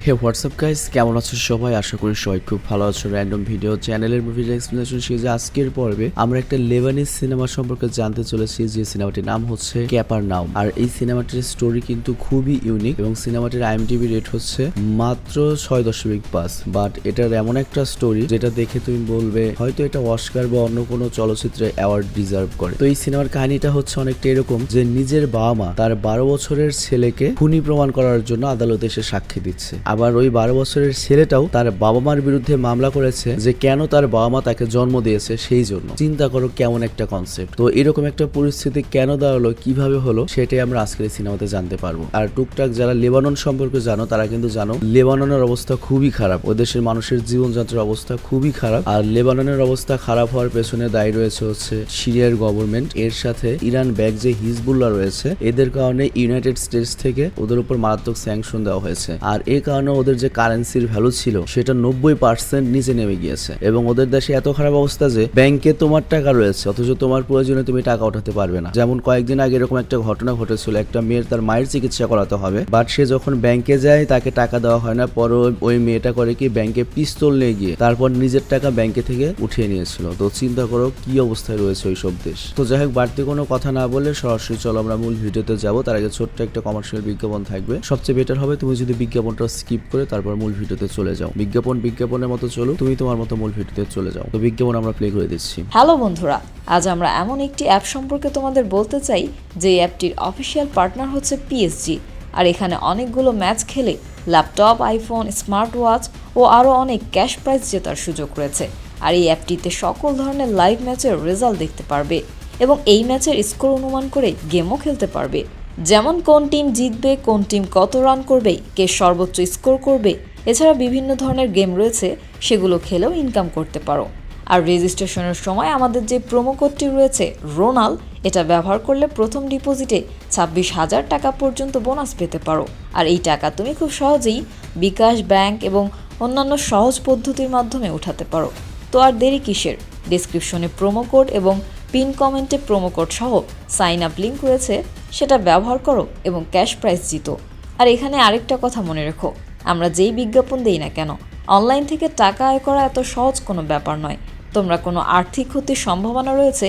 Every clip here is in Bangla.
হে হোয়াটসঅ্যাপ গাইস, কেমন আছো সবাই? আশা করি সবাই খুব ভালো আছো। র্যান্ডম ভিডিও চ্যানেলের মুভির এক্সপ্লেনেশন সিরিজে আজকের পর্বে আমরা একটা লেবানিজ সিনেমা সম্পর্কে জানতে চলেছি, যে সিনেমাটির নাম হচ্ছে ক্যাপারনাউম। আর এই সিনেমাটির স্টোরি কিন্তু খুবই ইউনিক এবং সিনেমাটির আইএমডিবি রেট হচ্ছে মাত্র 6.5। বাট এটার এমন একটা স্টোরি যেটা দেখে তুমি বলবে হয়তো এটা অস্কার বা অন্য কোনো চলচ্চিত্রে অ্যাওয়ার্ড ডিজার্ভ করে। তো এই সিনেমার কাহিনীটা হচ্ছে অনেকটা এরকম যে নিজের বাবা মা তার 12 বছরের ছেলেকে খুনি প্রমাণ করার জন্য আদালতে এসে সাক্ষী দিচ্ছে। আবার ওই 12 বছরের ছেলেটাও তার বাবা মার বিরুদ্ধে মামলা করেছে যে কেন তার বাবা মা তাকে জন্ম দিয়েছে সেই জন্য। চিন্তা করো কেমন একটা কনসেপ্ট। তো এরকম একটা পরিস্থিতি কেন দাঁড়ালো, কিভাবে হলো, সেটাই আমরা আজকের এই সিনেমাতে জানতে পারবো। আর টুকটাক যারা লেবানন সম্পর্কে জানো তারা কিন্তু জানো লেবাননের অবস্থা খুবই খারাপ, ওই দেশের মানুষের জীবনযাত্রার অবস্থা খুবই খারাপ। আর লেবাননের অবস্থা খারাপ হওয়ার পেছনে দায়ী রয়েছে হচ্ছে সিরিয়ার গভর্নমেন্ট, এর সাথে ইরান ব্যাক যে হিজবুল্লাহ রয়েছে এদের কারণে ইউনাইটেড স্টেটস থেকে ওদের উপর মারাত্মক স্যাংশন দেওয়া হয়েছে। আর এই কারণে ওদের যে কারেন্সির ভ্যালু ছিল সেটা 90% নিচে নেমে গিয়েছে এবং ওদের দেশে এত খারাপ অবস্থা যে ব্যাংকে তোমার টাকা রয়েছে অথচ তোমার প্রয়োজনে তুমি টাকা উঠাতে পারবে না। যেমন কয়েকদিন আগে এরকম একটা ঘটনা ঘটেছিল, একটা মেয়ের তার মায়ের চিকিৎসা করাতে হবে, বাট সে যখন ব্যাংকে যায় তাকে টাকা দেওয়া হয় না। পরে ওই মেয়েটা করে কি ব্যাংকে পিস্তল নিয়ে গিয়ে তারপর নিজের টাকা ব্যাংকে থেকে উঠিয়ে নিয়েছিল। তো চিন্তা করো কি অবস্থায় রয়েছে ওই সব দেশ। তো যাই হোক, বাড়তি কোনো কথা না বলে সরাসরি চলো আমরা মূল ভিডিওতে যাবো। তার আগে ছোট্ট একটা কমার্শিয়াল বিজ্ঞাপন থাকবে। সবচেয়ে বেটার হবে তুমি যদি বিজ্ঞাপনটা স্কিপ করে তারপর মূল ভিডিওতে চলে যাও। বিজ্ঞাপনের মতো চলো, তুমি তোমার মতো মূল ভিডিওতে চলে যাও। তো বিজ্ঞাপন আমরা প্লে করে দিচ্ছি। হ্যালো বন্ধুরা, আজ আমরা এমন একটি অ্যাপ সম্পর্কে তোমাদের বলতে চাই যে অ্যাপটির অফিসিয়াল পার্টনার হচ্ছে পিএসজি। আর এখানে অনেকগুলো ম্যাচ খেলে ল্যাপটপ, আইফোন, স্মার্ট ওয়াচ ও আরও অনেক ক্যাশ প্রাইজ জেতার সুযোগ রয়েছে। আর এই অ্যাপটিতে সকল ধরনের লাইভ ম্যাচের রেজাল্ট দেখতে পারবে এবং এই ম্যাচের স্কোর অনুমান করে গেমও খেলতে পারবে। যেমন কোন টিম জিতবে, কোন টিম কত রান করবে, কে সর্বোচ্চ স্কোর করবে। এছাড়া বিভিন্ন ধরনের গেম রয়েছে, সেগুলো খেলেও ইনকাম করতে পারো। আর রেজিস্ট্রেশনের সময় আমাদের যে প্রোমো কোডটি রয়েছে রোনাল, এটা ব্যবহার করলে প্রথম ডিপোজিটে 26,000 টাকা পর্যন্ত বোনাস পেতে পারো। আর এই টাকা তুমি খুব সহজেই বিকাশ, ব্যাংক এবং অন্যান্য সহজ পদ্ধতির মাধ্যমে উঠাতে পারো। তো আর দেরি কিসের? ডেসক্রিপশনে প্রোমো কোড এবং পিন কমেন্টে প্রোমো কোড সহ সাইন আপ লিঙ্ক রয়েছে, সেটা ব্যবহার করো এবং ক্যাশ প্রাইজ জিতো। আর এখানে আরেকটা কথা মনে রেখো, আমরা যেই বিজ্ঞাপন দেই না কেন, অনলাইন থেকে টাকা আয় করা এত সহজ কোনো ব্যাপার নয়। তোমরা কোনো আর্থিক ক্ষতির সম্ভাবনা রয়েছে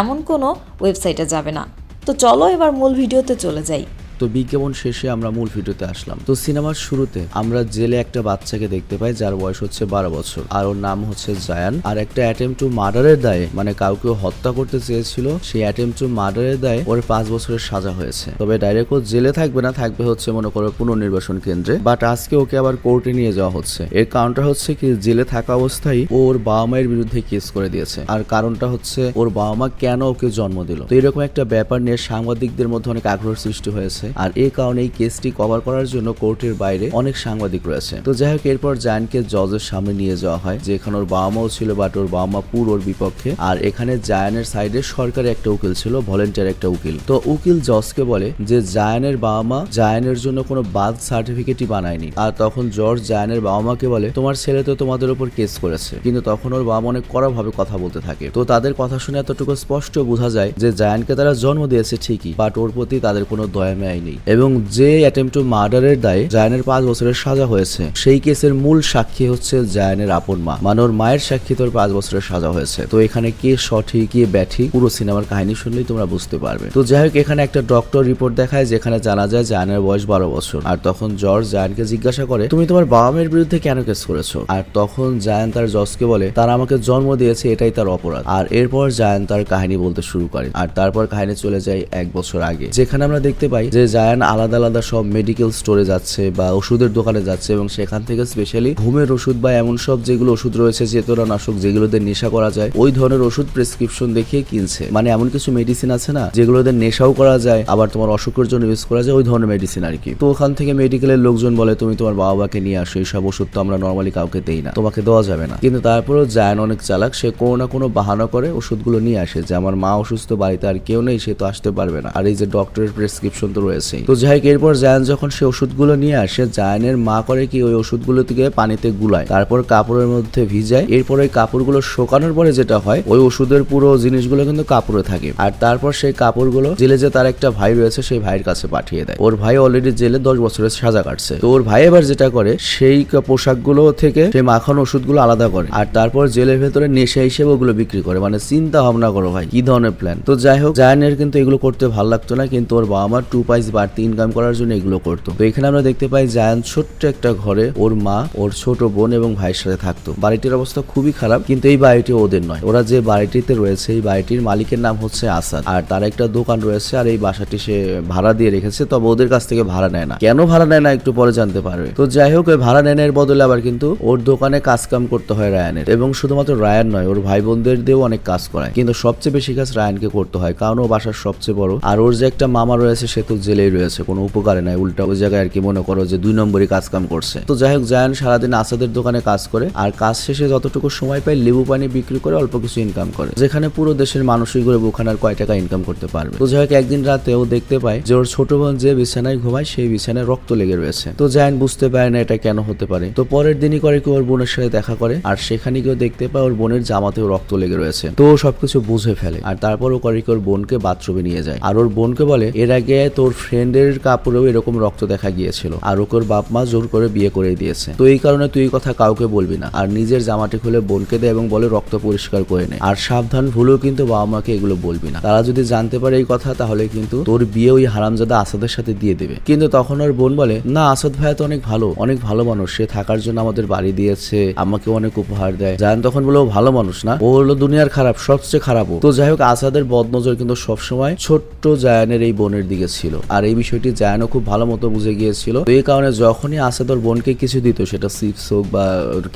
এমন কোনো ওয়েবসাইটে যাবে না। তো চলো এবার মূল ভিডিওতে চলে যাই। তো বিজ্ঞাপন শেষে আমরা মূল ভিডিওতে আসলাম। তো সিনেমার শুরুতে আমরা জেলে একটা বাচ্চাকে দেখতে পাই যার বয়স হচ্ছে 12 বছর, আর ওর নাম হচ্ছে জায়ান। আর একটা অ্যাটেম্প টু মার্ডারের দায়ে, মানে কাউকে হত্যা করতে চেয়েছিল, সেই অ্যাটেম্প টু মার্ডারের দায়ে ওর 5 বছরের সাজা হয়েছে। তবে ডাইরেক্ট ও জেলে থাকবে না, থাকবে হচ্ছে মনে করো পুনর্নির্বাসন কেন্দ্রে। বাট আজকে ওকে আবার কোর্টে নিয়ে যাওয়া হচ্ছে। এর কারণটা হচ্ছে কি, জেলে থাকা অবস্থায় ওর বাবা মায়ের বিরুদ্ধে কেস করে দিয়েছে। আর কারণটা হচ্ছে ওর বাবা মা কেন ওকে জন্ম দিল। তো এরকম একটা ব্যাপার নিয়ে সাংবাদিকদের মধ্যে অনেক আগ্রহ সৃষ্টি হয়েছে। আর এই কারণে এই কেসটি কভার করার জন্য কোর্টের বাইরে অনেক সাংবাদিক রয়েছে। তো যাই হোক, এরপর জায়ানকে জজের সামনে নিয়ে যাওয়া হয়, যেখানে ওর বাবা মাও ছিল, বাট ওর বাবা মা পুরোর বিপক্ষে। আর এখানে জায়ানের সাইডে সরকারি একটা উকিল ছিল, ভলেন্টিয়ার একটা উকিল। তো উকিল জজকে বলে যে জায়ানের বাবা মা জায়ানের জন্য কোনো বার্থ সার্টিফিকেটই বানায়নি। আর তখন জজ জায়ানের বাবা মাকে বলে তোমার ছেলে তো তোমাদের উপর কেস করেছে। কিন্তু তখন ওর বাবা অনেক কড়া ভাবে কথা বলতে থাকে। তো তাদের কথা শুনে এতটুকু স্পষ্ট বোঝা যায় যে জায়ানকে তারা জন্ম দিয়েছে ঠিকই, বাট ওর প্রতি তাদের কোনো দয়া মায়া নেই। এবং যে অ্যাটেম্প টু মার্ডারের দায়ে জায়ানের 5 বছরের সাজা হয়েছে, সেই কেসের মূল সাক্ষী হচ্ছে জায়ানের আপন মা, মানে ওর মায়ের সাক্ষী তোর 5 বছরের সাজা হয়েছে। তো এখানে কে সঠিক কে ব্যাঠিক পুরো সিনেমার কাহিনী শুনলেই তোমরা বুঝতে পারবে। তো যাই হোক, এখানে একটা ডক্টর রিপোর্ট দেখায় যেখানে জানা যায় জায়ানের বয়স 12 বছর। আর তখন জর্জ জায়ানকে জিজ্ঞাসা করে তুমি তোমার বাবা মায়ের বিরুদ্ধে কেন কেস করেছো। আর তখন জায়ান তার জজকে বলে তারা আমাকে জন্ম দিয়েছে, এটাই তার অপরাধ। আর এরপর জায়ান তার কাহিনী বলতে শুরু করে। আর তারপর কাহিনী চলে যায় 1 বছর আগে, যেখানে আমরা দেখতে পাই যে জায়ান আলাদা আলাদা সব মেডিকেল স্টোরে যাচ্ছে বা ওষুধের দোকানে যাচ্ছে এবং সেখান থেকে স্পেশালি ঘুমের ওষুধ বা এমন সব যেগুলো ওষুধ রয়েছে চেতনানাশক, যেগুলোতে নেশা করা যায়, ওই ধরনের ওষুধ প্রেসক্রিপশন দেখিয়ে কিনছে। মানে এমন কিছু মেডিসিন আছে না যেগুলোতে নেশাও করা যায় আবার তোমার অসুখের জন্য ইউজ করা যায়, ওই ধরনের মেডিসিন আর কি। তো ওখান থেকে মেডিকেলের লোকজন বলে তুমি তোমার বাবা মাকে নিয়ে আসো, এইসব ওষুধ তো আমরা নর্মালি কাউকে দেই না, তোমাকে দেওয়া যাবে না। কিন্তু তারপরেও জায়ান অনেক চালাক, সে কোনো না কোনো বাহানা করে ওষুধগুলো নিয়ে আসে যে আমার মা অসুস্থ, বাড়িতে আর কেউ নেই, সে তো আসতে পারবে না। আর এই যে ডক্টরের প্রেসক্রিপশন তো রয়েছে। তো যাই হোক, এরপর জায়ান যখন সে ওষুধগুলো নিয়ে আসে, জায়ানের মা করে কি ওই ওষুধগুলো থেকে পানিতে গুলায়, তারপর কাপড়ের মধ্যে ভিজায়। এরপর ওই কাপড়গুলো শুকানোর পরে যেটা হয়, ওই ওষুধের পুরো জিনিসগুলো কিন্তু কাপড়ে থাকে। আর তারপর সেই কাপড়গুলো জেলে যে তার একটা ভাই রয়েছে সেই ভাইয়ের কাছে পাঠিয়ে দেয়। ওর ভাই অলরেডি জেলে 10 বছরের সাজা কাটছে। তো ওর ভাই এবার যেটা করে, সেই পোশাকগুলো থেকে সেই মাখানো ওষুধগুলো আলাদা করে আর তারপর জেলের ভেতরে নেশা হিসেবে ওগুলো বিক্রি করে। মানে চিন্তা ভাবনা করো ভাই, কি ধরনের প্ল্যান। তো যাই হোক, জায়ানের কিন্তু এগুলো করতে ভালো লাগতো না, কিন্তু ওর বাবা মার 2 পয়সা বাড়তি ইনকাম করার জন্য এগুলো করতো। তো এখানে আমরা দেখতে পাই জায়ান ছোট্ট একটা ঘরে ওর মা, ওর ছোট বোন এবং ভাইয়ের সাথে থাকতো। বাড়িটির অবস্থা খুবই খারাপ, কিন্তু এই বাড়িটি ওদের নয়। ওরা যে বাড়িটিতে রয়েছে, এই বাড়িটির মালিকের নাম হচ্ছে আসাদ, আর তার একটা দোকান রয়েছে, আর এই বাসাটি সে ভাড়া দিয়ে রেখেছে। তবে ওদের কাছ থেকে ভাড়া নেয় না। কেন ভাড়া নেয় না একটু পরে জানতে পারবে। তো যাই হোক, ওই ভাড়া নেনের বদলে আবার কিন্তু ওর দোকানে কাজ কাম করতে হয় রায়ানের, এবং শুধুমাত্র রায়ান নয়, ওর ভাই বোনদের দিয়েও অনেক কাজ করায়। কিন্তু সবচেয়ে বেশি কাজ রায়ানকে করতে হয়, কারণ ও বাসার সবচেয়ে বড়। আর ওর যে একটা মামা রয়েছে সে তো জেলেই রয়েছে, কোনো উপকারে নাই, উল্টা ওই জায়গায় আর কি মনে করো যে 2 নম্বরই কাজ কাম করছে। তো যাই হোক, জায়ান সারাদিন আসাদের দোকানে কাজ করে, আর কাজ শেষে যতটুকু সময় পায় লেবু পানি বিক্রি করে অল্প কিছু ইনকাম করে, যেখানে পুরো দেশের মানুষই করে ওখানে আর কয় টাকা ইনকাম করতে পারবে। তো যাই হোক, একদিন রাতে ও দেখতে পায় যে ওর ছোট বোন যে বিছানায় ঘুমায় সেই বিছানায় রক্ত লেগে রয়েছে। তো জায়ান বুঝতে পারে না এটা কেন হতে পারে। তো পরের দিনই করে কি ওর বোনের সাথে দেখা করে, আর সেখানে কেউ দেখতে পায় ওর বোনের জামাতেও রক্ত লেগে রয়েছে। তো ও সবকিছু বুঝে ফেলে, আর তারপর ও করে কি ওর বোনকে বাথরুমে নিয়ে যায়, আর ওর বোনকে বলে এর আগে তোর ফ্রেন্ডের কাপড়েও এরকম রক্ত দেখা গিয়েছিল, আর ওকে ওর বাপ মা জোর করে বিয়ে করে দিয়েছে। তো এই কারণে তুই এই কথা কাউকে বলবি না। আর নিজের জামাটি খুলে বোনকে দেয় এবং বলে রক্ত পরিষ্কার করে নে, আর সাবধান, ভুলেও কিন্তু বাবা মাকে এগুলো বলবি না। তারা যদি জানতে পারে এই কথা, তাহলে কিন্তু তোর বিয়ে ওই হারামজাদা আসাদের সাথে দিয়ে দেবে। কিন্তু তখন ওর বোন বলে না, আসাদ ভাইয়া তো অনেক ভালো, অনেক ভালো মানুষ, সে থাকার জন্য আমাদের বাড়ি দিয়েছে, আমাকে অনেক উপহার দেয়। জায়ান তখন বলে ও ভালো মানুষ না, ও হলো দুনিয়ার খারাপ, সবচেয়ে খারাপ। তো যাই হোক, আসাদের বদনজর কিন্তু সবসময় ছোট্ট জায়ানের এই বোনের দিকে ছিল, আর এই বিষয়টি জায়ানও খুব ভালো মতো বুঝে গিয়েছিল। তো এই কারণে যখনই আসাদ ওর বোনকে কিছু দিত, সেটা চিপস হোক বা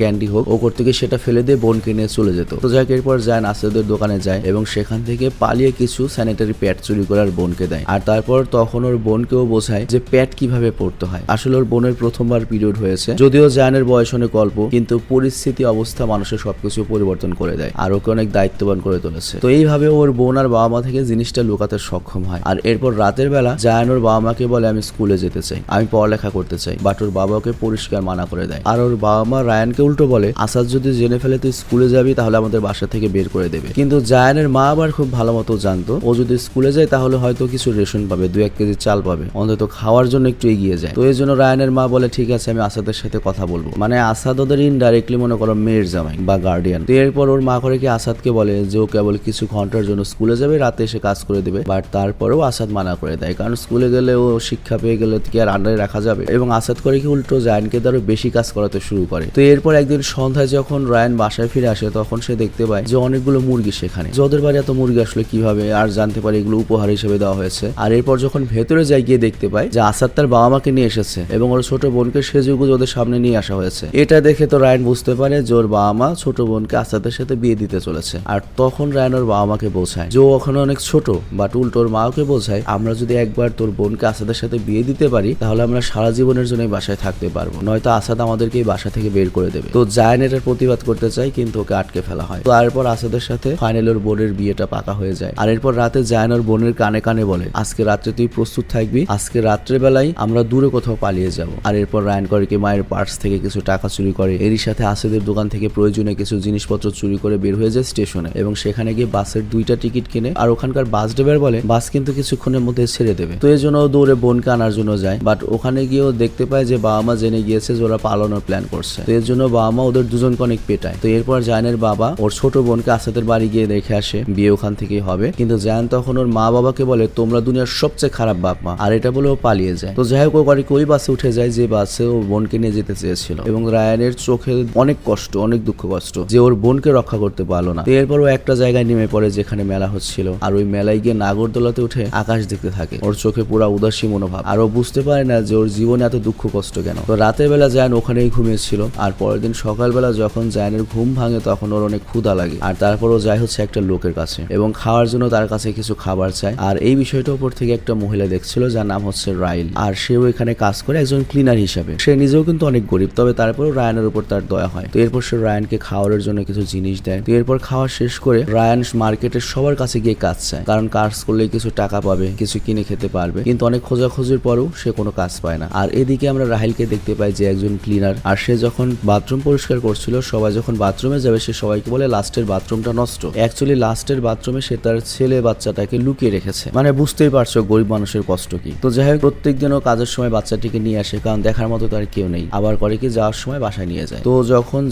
ক্যান্ডি হোক, ও করতে গিয়ে সেটা ফেলে দিয়ে বোনকে নিয়ে চলে যেত। তো যাই হোক, এরপর জায়ান আসাদের দোকানে যায় এবং সেখান থেকে পালিয়ে কিছু স্যানিটারি প্যাড চুরি করে আর বোনকে দেয়। আর তারপর তখন ওর বোনকেও বোঝায় যে প্যাড কিভাবে পড়তে হয়। আসলে ওর বোনের প্রথমবার পিরিয়ড হয়েছে, যদিও জায়ানের বয়স অনেক অল্প, কিন্তু পরিস্থিতি অবস্থা মানুষের সবকিছু পরিবর্তন করে দেয়, আর ওকে অনেক দায়িত্ববান করে তুলেছে। তো এইভাবে ওর বোন আর বাবা মা থেকে জিনিসটা লুকাতে সক্ষম হয়। আর এরপর রাতের বেলা জায়ান ওর বাবা মাকে বলে আমি স্কুলে যেতে চাই, আমি পড়ালেখা করতে চাই, বাট ওর বাবা ওকে পরিষ্কার মানা করে দেয়। আর ওর বাবা মা রায়ানকে উল্টো বলে আসাদ যদি জেনে ফেলে তুই স্কুলে যাবি তাহলে আমাদের বাসা থেকে বের করে দেবে। কিন্তু জায়ানের মা আবার খুব ভালো মতো জানতো ও যদি স্কুলে যায় তাহলে হয়তো কিছু রেশন পাবে, 2-1 কেজি চাল পাবে, অন্তত খাওয়ার জন্য একটু এগিয়ে যায়। তো এই জন্য রায়ানের মা বলে ঠিক আছে, আমি আসাদের সাথে কথা বলবো। মানে আসাদ ওদের ইনডাইরেক্টলি মনে করো মেয়ের জামাই বা গার্ডিয়ান। তো এরপর ওর মা করে কি আসাদকে বলে যে ও কেবল কিছু ঘন্টার জন্য স্কুলে যাবে, রাতে এসে কাজ করে দেবে। বাট তারপরেও আসাদ মানা করে দেয়, কারণ স্কুলে গেলে ও শিক্ষা পেয়ে গেলে কি আর আন্ডারে রাখা যাবে। এবং আসাদ করে কি উল্টো জায়ানকে আরো বেশি কাজ করাতে শুরু করে। তো এরপর একদিন সন্ধ্যায় যখন রায়ান বাসায় ফিরে আসে, তখন সে দেখতে পায় যে অনেকগুলো মুরগি সেখানে। যে ওদের বাড়ি এত মুরগি আসলে কিভাবে, আর জানতে পারে এগুলো উপহার হিসেবে দেওয়া হয়েছে। আর এরপর যখন ভেতরে যাই গিয়ে দেখতে পায় যে আসাদ তার বাবা মাকে নিয়ে এসেছে এবং ওর ছোট বোনকে সেজেগুজে ওদের সামনে নিয়ে আসা হয়েছে। এটা দেখে তো রায়ান বুঝতে পারে যে ওর বাবা মা ছোট বোনকে আসাদের সাথে বিয়ে দিতে চলেছে। আর তখন রায়ান ওর বাবা মাকে বোঝায় যে ও ওখানে অনেক ছোট, বাট উল্টো ওর মাকে বোঝায় আমরা যদি একবার তোর বোনকে আসাদের সাথে বিয়ে দিতে পারি তাহলে আমরা সারা জীবনের জন্য বাসায় থাকতে পারবো, নয়তো আসাদ আমাদেরকে এই বাসা থেকে বের করে দেবে। তো জায়ান এটার প্রতিবাদ করতে চায়, কিন্তু ওকে আটকে ফেলা হয়। তো এরপর আসাদের সাথে ফাইনাল ওর বোনের বিয়েটা পাকা হয়ে যায়। আর এরপর রাতে জায়ান ওর বোনের কানে কানে বলে আজকে রাত্রে তুই প্রস্তুত থাকবি, আজকে রাত্রে বেলায় আমরা দূরে কোথাও পালিয়ে যাব। আর এরপর রায়ান করে কি মায়ের পার্স থেকে কিছু টাকা চুরি করে, এরই সাথে আসাদের দোকান থেকে প্রয়োজনীয় কিছু জিনিসপত্র চুরি করে বের হয়ে যায় স্টেশনে, এবং সেখানে গিয়ে বাসের 2টা টিকিট কিনে। আর ওখানকার বাস ড্রাইভার বলে বাস কিন্তু কিছুক্ষণের মধ্যে ছেড়ে দেবে। তো এই জন্য দৌড়ে বোনকে আনার জন্য যায়, বাট ওখানে গিয়েও দেখতে পায় যে বাবা মা জেনে গিয়েছে যে ওরা পালানোর প্ল্যান করছে। তো এর জন্য বাবা মা ওদের দুজনকে অনেক পেটায়। তো এরপর জায়ানের বাবা ওর ছোট বোনকে আসাদের বাড়ি গিয়ে দেখে আসে, বিয়ে ওখান থেকেই হবে। কিন্তু জায়ান তখন ওর মা বাবাকে বলে তোমরা দুনিয়ার সবচেয়ে খারাপ বাপ মা, আর এটা বলে ও পালিয়ে যায়। তো যাই হোক, ও ওই বাসে উঠে যায় যে বাসে ও বোনকে নিয়ে যেতে চেয়েছিল, এবং রায়ানের চোখে অনেক কষ্ট, অনেক দুঃখ কষ্ট যে ওর বোনকে রক্ষা করতে পারলো না। তো এরপর ও একটা জায়গায় নেমে পড়ে যেখানে মেলা হচ্ছিল, আর ওই মেলায় গিয়ে নাগরদোলাতে উঠে আকাশ দেখতে থাকে। ওর চোখে পুরা উদাসী মনোভাব, আর ও বুঝতে পারে না যে ওর জীবনে এত দুঃখ কষ্ট কেন। তো রাতের বেলা জায়ান ওখানেই ঘুমিয়েছিল, আর পরের দিন সকালবেলা যখন জায়ানের ঘুম ভাঙে তখন ওর অনেক ক্ষুধা লাগে। আর তারপর ও যায় হচ্ছে একটা লোকের কাছে এবং খাওয়ার জন্য তার কাছে কিছু খাবার চায়। আর এই বিষয়টা উপর থেকে একটা মহিলা দেখছিল যার নাম হচ্ছে রাইল, আর সেও এখানে কাজ করে একজন ক্লিনার হিসাবে। সে নিজেও কিন্তু অনেক গরিব, তবে তারপরেও রায়ানের উপর তার দয়া হয়। তো এরপর সে রায়ানকে খাওয়ার জন্য কিছু জিনিস দেয়। তো এরপর খাওয়া শেষ করে রায়ান মার্কেটের সবার কাছে গিয়ে কাজ চায়, কারণ কাজ করলে কিছু টাকা পাবে, কিছু কিনে খেতে পারবে। পারবে, কিন্তু অনেক খোঁজাখুঁজির পরেও সে কোনো কাজ পায় না। আর এদিকে আমরা রাহিলকে দেখতে পাই যে একজন ক্লিনার, আর সে যখন বাথরুম পরিষ্কার করছিল, সবাই যখন বাথরুমে যাবে সে সবাইকে বলে লাস্টের বাথরুমটা নষ্ট। অ্যাকচুয়ালি লাস্টের বাথরুমে সে তার ছেলে বাচ্চাটাকে লুকিয়ে রেখেছে। মানে বুঝতেই পারছো গরিব মানুষের কষ্ট কি। তো যাই হোক, প্রত্যেক দিনও কাজের সময় বাচ্চাটিকে নিয়ে আসে, কারণ দেখার মতো তার কেউ নেই। আবার করে কি যাওয়ার সময় বাসায় নিয়ে যায়। তো যখন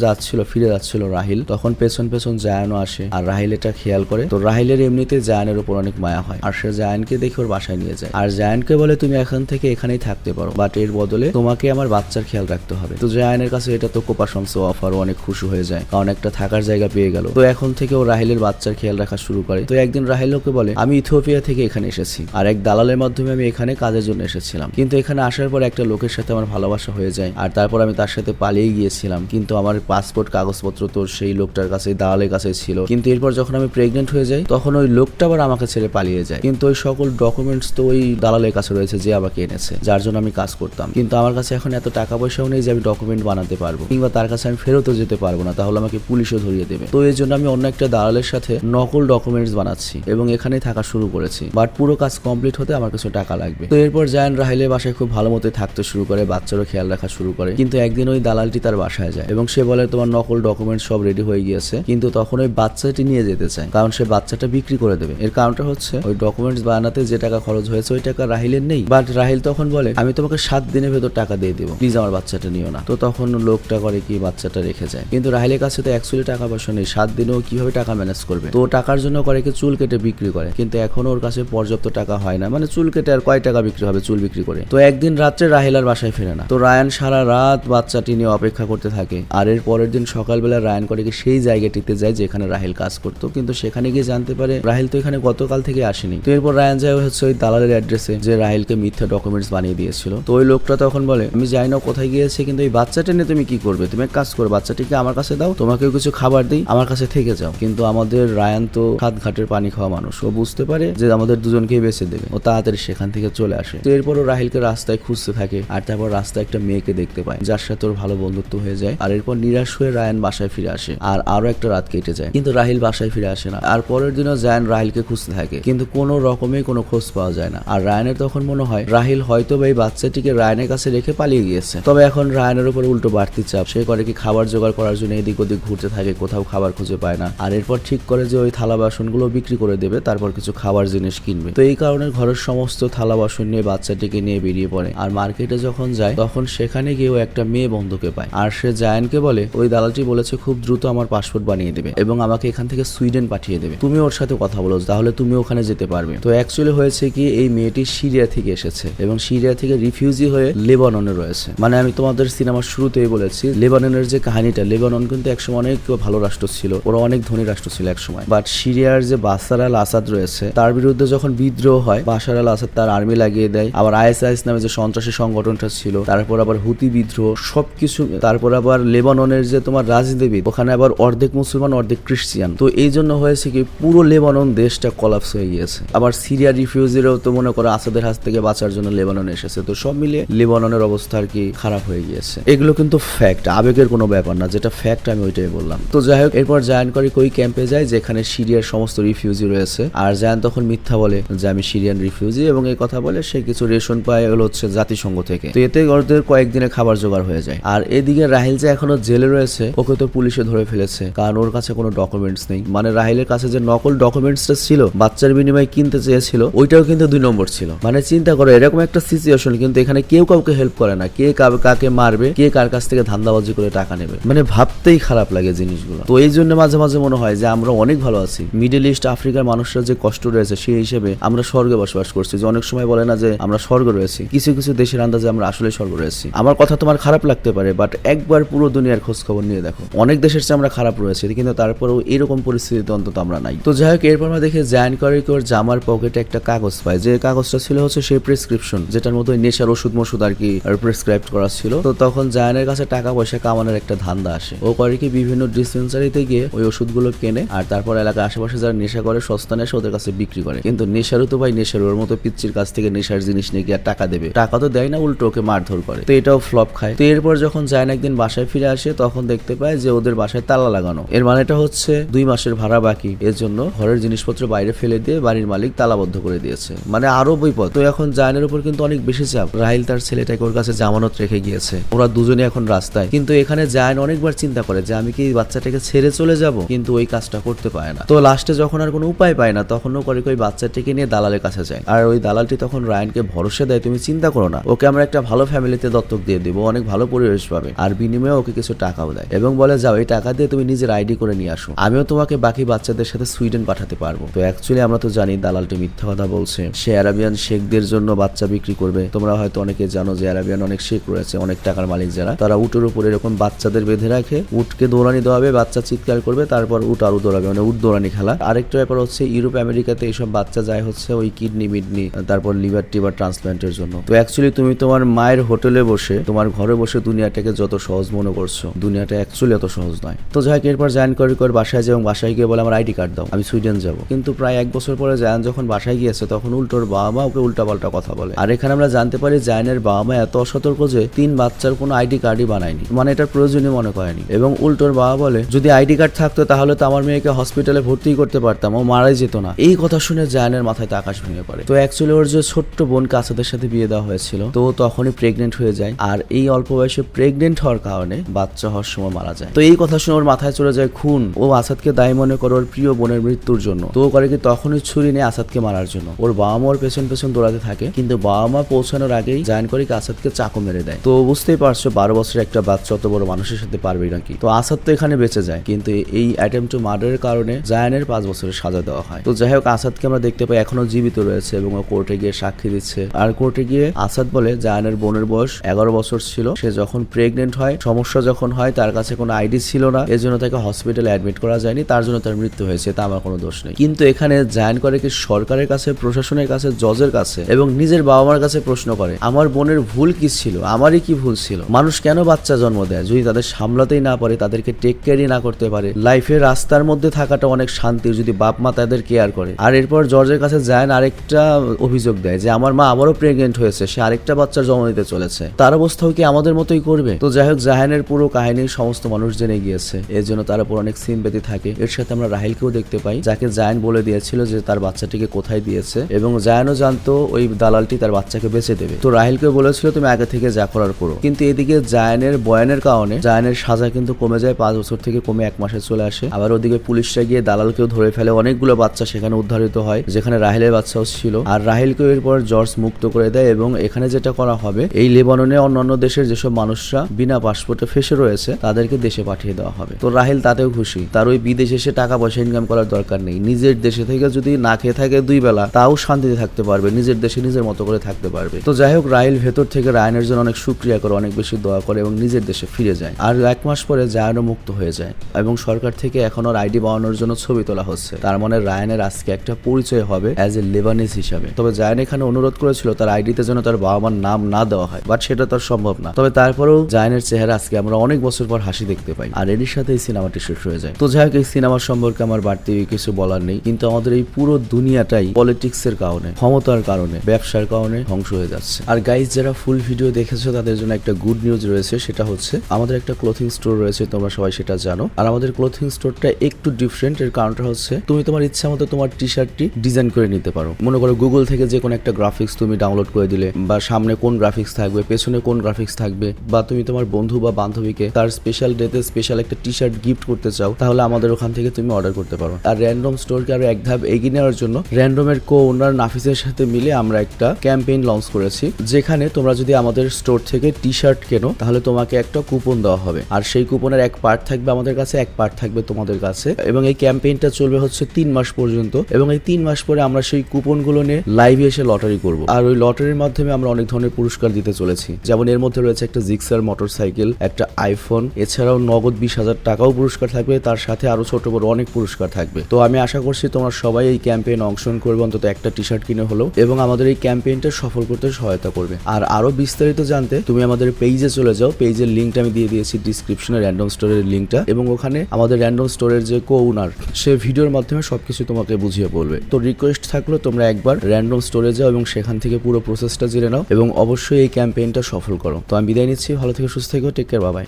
ফিরে যাচ্ছিল রাহিল, তখন পেছন পেছন জায়ানও আসে, আর রাহিল এটা খেয়াল করে। তো রাহিলের এমনিতে জায়ানের উপর অনেক মায়া হয়, আর সে জায়ানকে দেখে ওর বাসায় নিয়ে যায়, আর জায়ানকে বলে তুমি এখন থেকে এখানেই থাকতে পারো, বাট এর বদলে তোমাকে আমার বাচ্চার খেয়াল রাখতে হবে। তো জায়ানের কাছে এটা তো কোপাশংস অফার, অনেক খুশি হয়ে যায়, কারণ একটা থাকার জায়গা পেয়ে গেল। তো এখন থেকে ও রাহিলের বাচ্চার খেয়াল রাখা শুরু করে। তো একদিন রাহিল ওকে বলে আমি ইথিওপিয়া থেকে এখানে এসেছি, আর এক দালালের মাধ্যমে আমি এখানে কাজের জন্য এসেছিলাম, কিন্তু এখানে আসার পর একটা লোকের সাথে আমার ভালোবাসা হয়ে যায়, আর তারপর আমি তার সাথে পালিয়ে গিয়েছিলাম, কিন্তু আমার পাসপোর্ট কাগজপত্র তো সেই লোকটার কাছে, দালালের কাছে ছিল। কিন্তু এরপর যখন আমি প্রেগনেন্ট হয়ে যাই, তখন ওই লোকটা আবার আমাকে ছেড়ে পালিয়ে যায়, কিন্তু ওই সকল ডকুমেন্টস তো ওই দালালের কাছে রয়েছে যে আমাকে এনেছে, যার জন্য আমি কাজ করতাম। কিন্তু আমার কাছে এখন এত টাকা পয়সাও নেই যে আমি ডকুমেন্ট বানাতে পারবো, কিংবা তার কাছে আমি ফেরতও যেতে পারবো না, তাহলে আমাকে পুলিশও ধরিয়ে দেবে। তো এই জন্য আমি অন্য একটা দালালের সাথে নকল ডকুমেন্টস বানাচ্ছি এবং এখানেই থাকা শুরু করেছি, বাট পুরো কাজ কমপ্লিট হতে আমার কিছু টাকা লাগবে। তো এরপর জায়ান রাহিলের বাসায় খুব ভালো মতো থাকতে শুরু করে, বাচ্চারও খেয়াল রাখা শুরু করে। কিন্তু একদিন ওই দালালটি তার বাসায় যায় এবং সে বলে তোমার নকল ডকুমেন্টস সব রেডি হয়ে গিয়েছে, কিন্তু তখন ওই বাচ্চাটি নিয়ে যেতে চায়, কারণ সে বাচ্চাটা বিক্রি করে দেবে। এর কারণটা হচ্ছে ওই ডকুমেন্টস বানাতে যে টাকা খরচ হয়েছে ওই টাকা রাহিলের নেই। বাট রাহিল তখন বলে আমি তোমাকে 7 দিনের ভেতর টাকা দিয়ে দেবো, প্লিজ আমার বাচ্চাটা নিও না। তো তখন লোকটা করে কি বাচ্চাটা রেখে যায়, কিন্তু রাহিলের কাছে তো অ্যাকচুয়ালি টাকা পয়সা নেই, 7 দিনেও কিভাবে টাকা ম্যানেজ করবে। তো টাকার জন্য করে কি চুল কেটে বিক্রি করে, কিন্তু এখনো ওর কাছে পর্যাপ্ত টাকা হয় না, মানে চুল কেটে আর কয় টাকা বিক্রি হবে চুল বিক্রি করে। তো একদিন রাত্রে রাহিল আর বাসায় ফেরে না। তো রায়ান সারা রাত বাচ্চাটি নিয়ে অপেক্ষা করতে থাকে, আর এর পরের দিন সকালবেলা রায়ান করে কি সেই জায়গাটিতে যায় যেখানে রাহিল কাজ করতো, কিন্তু সেখানে গিয়ে জানতে পারে রাহিল তো এখানে গতকাল থেকে আসেনি। তো এরপর রায়ান যায় হচ্ছে ওই দালালের অ্যাড্রেসে যে রাহিলকে মিথ্যা ডকুমেন্টস বানিয়ে দিয়েছিল। তো ওই লোকটা তখন বলে আমি জানি না কোথায় গিয়েছে, কিন্তু এই বাচ্চাটা নিয়ে তুমি কি করবে, তুমি এক কাজ করো বাচ্চাটিকে আমার কাছে দাও, তোমাকেও কিছু খাবার দিই, আমার কাছে থেকে যাও। কিন্তু আমাদের রায়ান তো সাত ঘাটের পানি খাওয়া মানুষ, ও বুঝতে পারে যে আমাদের দুজনকেই বেঁচে দেবে, ও তাড়াতাড়ি সেখান থেকে চলে আসে। তো এরপরও রাহিলকে রাস্তায় খুঁজতে থাকে, আর তারপর রাস্তায় একটা মেয়েকে দেখতে পায় যার সাথে ওর ভালো বন্ধুত্ব হয়ে যায়। আর এরপর নিরাশ হয়ে রায়ান বাসায় ফিরে আসে, আর আরো একটা রাত কেটে যায়, কিন্তু রাহিল বাসায় ফিরে আসে না। আর পরের দিনও জায়ান রাহিলকে খুঁজতে থাকে, কিন্তু কোনো রকমে কোনো খোঁজ পাওয়া যায় না। আর রায়ানের তখন মনে হয় রাহিল হয়তো বা এই বাচ্চাটিকে রায়ানের কাছে রেখে পালিয়ে গিয়েছে। তবে এখন রায়ানের উপর উল্টো বাড়তি চাপ, সে করে কি খাবার জোগাড় করার জন্য এদিক ওদিক ঘুরতে থাকে, কোথাও খাবার খুঁজে পায় না। আর এরপর ঠিক করে যে ওই থালা বাসনগুলো বিক্রি করে দেবে, তারপর কিছু খাবার জিনিস কিনবে। তো এই কারণে ঘরের সমস্ত থালা বাসন নিয়ে বাচ্চাটিকে নিয়ে বেরিয়ে পড়ে। আর মার্কেটে যখন যায় তখন সেখানে গিয়েও একটা মেয়ে বন্ধুকে পায়, আর সে জায়ানকে বলে ওই দালালটি বলেছে খুব দ্রুত আমার পাসপোর্ট বানিয়ে দেবে এবং আমাকে এখান থেকে সুইডেন পাঠিয়ে দেবে, তুমি ওর সাথে কথা বলো, তাহলে তুমি ওখানে যেতে পারবে। তো অ্যাকচুয়ালি হয়েছে কি এই মেয়েটি সিরিয়া থেকে এসেছে এবং সিরিয়া থেকে রিফিউজি হয়ে লেবাননে রয়েছে। মানে আমি তোমাদের সিনেমার শুরুতেই বলেছি লেবাননের যে কাহিনীটা, লেবানন কিন্তু একসময় অনেক ভালো রাষ্ট্র ছিল, ওরা অনেক ধনী রাষ্ট্র ছিল একসময়। বাট সিরিয়ার যে বাশার আল আসাদ রয়েছে তার বিরুদ্ধে যখন বিদ্রোহ হয়, বাশার আল আসাদ তার আর্মি লাগিয়ে দেয়, আবার আইএসআইএস নামে যে সন্ত্রাসী সংগঠনটা ছিল, তারপর আবার হুতি বিদ্রোহ, সবকিছু। তারপর আবার লেবাননের যে তোমার রাজনীতিবিদ, ওখানে আবার অর্ধেক মুসলমান অর্ধেক খ্রিস্টিয়ান। তো এই জন্য হয়েছে কি পুরো লেবানন দেশটা কলাপস হয়ে গিয়েছে। আবার সিরিয়া রিফিউজিরাও তো মনে করো আসাদের হাত থেকে বাঁচার জন্য লেবাননে এসেছে। তো সব মিলিয়ে লেবাননের অবস্থা আর কি খারাপ হয়ে গিয়েছে। এগুলো কিন্তু ফ্যাক্ট, আবেগের কোনো ব্যাপার না, যেটা ফ্যাক্ট আমি ওইটাই বললাম। তো যাই হোক, এরপর জায়ান করে ওই ক্যাম্পে যায় যেখানে সিরিয়ার সমস্ত রিফিউজি রয়েছে, আর জায়ান তখন মিথ্যা বলে যে আমি সিরিয়ান রিফিউজি, এবং এই কথা বলে সে কিছু রেশন পায় হলো হচ্ছে জাতিসংঘ থেকে। তো এতে ওদের কয়েকদিনে খাবার জোগাড় হয়ে যায়। আর এদিকে রাহিল যে এখনো জেলে রয়েছে, ওকে তো পুলিশে ধরে ফেলেছে, কারণ ওর কাছে কোনো ডকুমেন্টস নেই। মানে রাহিলের কাছে যে নকল ডকুমেন্টসটা ছিল বাচ্চার বিনিময়ে কিনতে চেয়েছিল, ওইটাও কিন্তু 2 নম্বর ছিল। মানে চিন্তা করো এরকম একটা সিচুয়েশন, কিন্তু এখানে কেউ কাউকে হেল্প করে না, কে কাকে মারবে, কে কার কাছ থেকে ধান্দাবাজি করে টাকা নেবে, মানে ভাবতেই খারাপ লাগে জিনিসগুলো। তো এই জন্য মাঝে মাঝে মনে হয় যে আমরা অনেক ভালো আছি। মিডল ইস্ট আফ্রিকার মানুষরা যে কষ্ট রয়েছে সেই হিসেবে আমরা স্বর্গে বসবাস করছি। যে অনেক সময় বলে না যে আমরা স্বর্গ রয়েছি, কিছু কিছু দেশের আন্দাজে আমরা আসলে স্বর্গ রয়েছি। আমার কথা তোমার খারাপ লাগতে পারে, বাট একবার পুরো দুনিয়ার খোঁজ খবর নিয়ে দেখো, অনেক দেশের চেয়ে আমরা খারাপ রয়েছি, কিন্তু তারপরেও এরকম পরিস্থিতিতে অন্তত আমরা নাই। তো যাই হোক, এরপর আমরা দেখে জায়ান করে ওর জামার পকেটে একটা কাগজ পায়, যে কাগজটা ছিল হচ্ছে সেই প্রেসক্রিপশন, যেটার মধ্যে নেশার ওষুধ আর কি প্রেসক্রাইব করা ছিল। তো তখন জায়ানের কাছে টাকা পয়সা কামানোর একটা ধান্দা আসে। ও করে কি বিভিন্ন ডিসপেন্সারিতে গিয়ে ওই ওষুধগুলো কেনে, আর তারপর এলাকার আশেপাশে যারা নেশা করে সস্তা নেশা ওদের কাছে বিক্রি করে। কিন্তু নেশারও তো ভাই নেশার, ওর মতো পিচ্চির কাছ থেকে নেশার জিনিস নিয়ে গিয়ে টাকা দেবে, টাকা তো দেয় না, উল্টো ওকে মারধর করে। তো এটাও ফ্লপ খায়। তো এরপর যখন জায়ান একদিন বাসায় ফিরে আসে তখন দেখতে পায় যে ওদের বাসায় তালা লাগানো। এর মানেটা হচ্ছে 2 মাসের ভাড়া বাকি, এর জন্য ঘরের জিনিসপত্র বাইরে ফেলে দিয়ে বাড়ির মালিক তালাবদ্ধ করে দিয়েছে। মানে আরো বিপদ। তো এখন জায়ানের উপর কিন্তু অনেক বেশি চাপ। রাহিল তার ছেলেটাকে ওর কাছে জামানত রেখে গিয়েছে, ওরা দুজনে এখন রাস্তায়। কিন্তু এখানে জায়ান অনেকবার চিন্তা করে যে আমি কি বাচ্চাটাকে ছেড়ে চলে যাব, কিন্তু ওই কাজটা করতে পারে না। তো লাস্টে যখন আর কোনো উপায় পায় না, তখন ও করে ওই বাচ্চাটাকে নিয়ে দালালের কাছে যায়। আর ওই দালালটি তখন রায়ানকে ভরসা দেয়, তুমি চিন্তা করো না, ওকে আমরা একটা ভালো ফ্যামিলিতে দত্তক দিয়ে দিব, অনেক ভালো পরিবেশ পাবে, আর বিনিময়ে ওকে কিছু টাকাও দেয় এবং বলে যাও এই টাকা দিয়ে তুমি নিজের আইডি করে নিয়ে আসো, আমিও তোমাকে বাকি বাচ্চাদের সাথে সুইডেন পাঠাতে পারবো। তো অ্যাকচুয়ালি আমরা তো জানি দালালটি মিথ্যা কথা বলছে, সে আরাবিয়ান শেখদের জন্য বাচ্চা বিক্রি করবে। তোমরা হয়তো অনেকে জানো যে আরাবিয়ান অনেক শেখ রয়েছে, অনেক টাকার মালিক যারা, তারা উটের উপর এরকম বাচ্চাদের বেঁধে রাখে, উটকে দৌড়ানি দেওয়া হবে, বাচ্চা চিৎকার করবে, তারপর উট আরো দৌড়াবে, মানে উট দৌড়ানি খেলা। আরেকটা ব্যাপার হচ্ছে ইউরোপ আমেরিকাতে এইসব বাচ্চা যায় হচ্ছে ওই কিডনি মিডনি তারপর লিভার টিভার ট্রান্সপ্লান্টের জন্য। তো অ্যাকচুয়ালি তুমি তোমার মায়ের হোটেলে বসে তোমার ঘরে বসে দুনিয়াটাকে যত সহজ মনে করছো, দুনিয়াটা অ্যাকচুয়ালি এত সহজ নয়। তো যাই হোক, এরপর জায়ান করে বাসায় যায় এবং বাসায় গিয়ে বলে আমার আইডি কার্ড দাও, আমি সুইডেন যাব। কিন্তু প্রায় 1 বছর পরে জায়ান যখন বাসায় গিয়েছে, তখন উল্টোর বাবা মা ওকে উল্টাপাল্টা কথা বলে। আর এখানে আমরা জানতে পারি জায়ানের বাবা মা এত অসতর্ক যে 3 বাচ্চার কোনো আইডি কার্ডই বানায়নি, মানে এটার প্রয়োজনীয় মনে করেনি। এবং উল্টোর বাবা বলে যদি আইডি কার্ড থাকতো তাহলে তো আমার মেয়েকে হসপিটালে ভর্তি করতে পারতাম, ও মারাই যেত না। এই কথা শুনে জায়ানের মাথায় আকাশ ভেঙে পড়ে। তো অ্যাকচুয়ালি ওর যে ছোট্ট বোন কাসাদের সাথে বিয়ে দেওয়া হয়েছিল, তো তখনই প্রেগনেন্ট হয়ে যায়, আর এই অল্প বয়সে প্রেগনেন্ট হওয়ার কারণে বাচ্চা হওয়ার সময় মারা যায়। তো এই কথা শুনে ওর মাথায় চলে যায় খুন, ও আসাদকে দায়ী মনে করে ওর প্রিয় বোনের মৃত্যুর জন্য। তো ও করে কি তখনই ছুরি নিয়ে আসাদকে মারার জন্য। ওর বাবা মা ওর পেছন পেছন দৌড়াতে থাকে, কিন্তু বাবা মা পৌঁছানোর আগেই জায়ান করে কি আসাদকে চাকু মেরে দেয়। তো বুঝতেই পারছো 12 বছরের একটা বাচ্চা অত বড় মানুষের সাথে পারবে নাকি। তো আসাদ তো এখানে বেঁচে যায়, কিন্তু এই অ্যাটেম্প টু মার্ডারের কারণে জায়ানের 5 বছরের সাজা দেওয়া হয়। তো যাই হোক, আসাদকে আমরা দেখতে পাই এখনো জীবিত রয়েছে এবং ও কোর্টে গিয়ে সাক্ষী দিচ্ছে। আর কোর্টে গিয়ে আসাদ বলে জায়ানের বোনের বয়স 11 বছর ছিল, সে যখন প্রেগনেন্ট হয়, সমস্যা যখন হয়, তার কাছে কোনো আইডি ছিল না, এজন্য তাকে হসপিটালে অ্যাডমিট করা যায়নি, তার জন্য তার মৃত্যু হয়েছে, তা আমার কোনো দোষ নেই। কিন্তু এখানে জায়ান করে কি সরকারের কাছে, প্রশাসনের কাছে, জজের কাছে এবং নিজের বাবা মার কাছে প্রশ্ন করে আমার বোনের ভুল কি ছিল, আমারই কি ভুল ছিল, মানুষ কেন বাচ্চা জন্ম দেয় যদি তাদের সামলাতেই না পারে, তাদেরকে টেক কেয়ারই না করতে পারে। লাইফে রাস্তার মধ্যে থাকাটা অনেক শান্তির যদি বাপ মা তাদের কেয়ার করে। আর এরপর জর্জের কাছে জায়ান আরেকটা অভিযোগ দেয় যে আমার মা আবারও প্রেগনেন্ট হয়েছে, সে আরেকটা বাচ্চার জন্ম দিতে চলেছে, তার অবস্থাও কি আমাদের মতোই করবে। তো যাই হোক, জাহানের পুরো কাহিনী সমস্ত মানুষ জেনে গিয়েছে, এর জন্য তার উপর অনেক সিম্পেথি থাকে। এর সাথে আমরা রাহিলকেও দেখতে পাই, যাকে জায়ান বলে দিয়েছিল যে তার বাচ্চাটিকে কোথায় দিয়েছে, এবং জায়ানও জানতো ওই দালালটি তার বাচ্চাকে বেঁচে দেবে। তো রাহিলকে বলেছিল তুমি আগে থেকে যা করার করো। কিন্তু এদিকে জায়ানের বয়ানের কারণে জায়ানের সাজা কিন্তু কমে যায়, 5 বছর থেকে কমে 1 মাসে চলে আসে। আবার ওদিকে পুলিশরা গিয়ে দালালকেও ধরে ফেলে, অনেকগুলো বাচ্চা সেখানে উদ্ধারিত হয়, যেখানে রাহিলের বাচ্চাও ছিল। আর রাহিলকেও এরপর জর্জ মুক্ত করে দেয় এবং এখানে যেটা করা হবে, এই লেবাননে অন্যান্য দেশের যেসব মানুষরা বিনা পাসপোর্টে ফেসে রয়েছে তাদেরকে দেশে পাঠিয়ে দেওয়া হবে। তো রাহিল তাতেও খুশি, তার ওই বিদেশে এসে টাকা পয়সা ইনকাম করার দরকার নেই, নিজের দেশে থেকে যদি না খেয়ে থাকে 2 বেলা, তাও শান্তিতে থাকতে পারবে, নিজের দেশে নিজের মতো করে থাকতে পারবে। তো যাই হোক, রাহিল ভেতর থেকে রায়ানের জন্য অনেক শুকরিয়া করে, অনেক বেশি দোয়া করে এবং নিজের দেশে ফিরে যায়। আর 1 মাস পরে জায়ানও মুক্ত হয়ে যায় এবং সরকার থেকে এখন ওর আইডি বানানোর জন্য ছবি তোলা হচ্ছে। তার মানে রায়ানের আজকে একটা পরিচয় হবে অ্যাজ এ লেবানিজ হিসাবে। তবে জায়ান এখানে অনুরোধ করেছিল তার আইডিতে যেন তার বাবা মার নাম না দেওয়া হয়, বাট সেটা তার সম্ভব না। তবে তারপরেও জায়ানের চেহারা আজকে আমরা অনেক বছর পর হাসি দেখতে পাই, আর এর সাথে এই সিনেমাটি শেষ হয়ে যায়। তো যাই হোক, এই সিনেমার সম্পর্কে আমার বাড়তি কিছু বলার নেই, কিন্তু আমাদের এই পুরো দুনিয়াটাই পলিটিক্সের কারণে, ক্ষমতার কারণে, ব্যবসার কারণে ধ্বংস হয়ে যাচ্ছে। আর গাইজ, যারা ফুল ভিডিও দেখেছো তাদের জন্য একটা গুড নিউজ রয়েছে, সেটা হচ্ছে আমাদের একটা ক্লোথিং স্টোর রয়েছে, তোমরা সবাই সেটা জানো। আর আমাদের ক্লোথিং স্টোরটা একটু ডিফারেন্ট, এর কারণটা হচ্ছে তুমি তোমার ইচ্ছা মতো তোমার টি শার্টটি ডিজাইন করে নিতে পারো। মনে করো গুগল থেকে যে কোনো একটা গ্রাফিক্স তুমি ডাউনলোড করে দিলে, বা সামনে কোন গ্রাফিক্স থাকবে, পেছনে কোন গ্রাফিক্স থাকবে, বা তুমি তোমার বন্ধু বা বান্ধবীকে তার স্পেশাল ডেতে স্পেশাল একটা টি শার্ট গিফট করতে চাও, তাহলে আমাদের ওখান থেকে তুমি অর্ডার করতে পারো। আর র্যান্ডম স্টোরকে আরো এক ধাপ এগিয়ে নেওয়ার জন্য র্যান্ডমের কো ওনার নাফিসের সাথে মিলে আমরা একটা ক্যাম্পেইন লঞ্চ করেছি, যেখানে তোমরা যদি আমাদের স্টোর থেকে টি শার্ট কেনো তাহলে তোমাকে একটা কুপন দেওয়া হবে, আর সেই কুপনের এক পার্ট থাকবে আমাদের কাছে, এক পার্ট থাকবে তোমাদের কাছে। এবং এই ক্যাম্পেইনটা চলবে হচ্ছে 3 মাস পর্যন্ত, এবং এই 3 মাস পরে আমরা সেই কুপনগুলো নিয়ে লাইভে এসে লটারি করব। আর ওই লটারির মাধ্যমে আমরা অনেক ধরনের পুরস্কার দিতে চলেছি, যেমন এর মধ্যে রয়েছে একটা জিক্সার মোটরসাইকেল, একটা আইফোন, এছাড়াও নগদ 20,000 টাকাও পুরস্কার থাকবে, তার সাথে আরো ছোট বড় অনেক পুরস্কার থাকবে। তো আমি আশা করছি তোমরা সবাই এই ক্যাম্পেইনে অংশগ্রহণ করবে, অন্তত একটা টি শার্ট কিনে হলো, এবং আমাদের এই ক্যাম্পেইনটা সফল করতে সহায়তা করবে। আর আরো বিস্তারিত জানতে তুমি আমাদের পেজে চলে যাও, পেজের লিঙ্কটা আমি দিয়ে দিয়েছি ডিসক্রিপশনে, র্যান্ডম স্টোরের লিঙ্কটা, এবং ওখানে আমাদের র্যান্ডম স্টোরের যে কো ওনার, সে ভিডিওর মাধ্যমে সবকিছু তোমাকে বুঝিয়ে বলবে। তো রিকোয়েস্ট থাকলো তোমরা একবার র্যান্ডম স্টোরে যাও এবং সেখান থেকে পুরো প্রসেসটা জেনে নাও, এবং অবশ্যই এই ক্যাম্পেইনটা সফল করো। তো আমি বিদায় নিচ্ছি, ভালো থেকে সুস্থ থেকো, টেক কেয়ার, বাই বাই।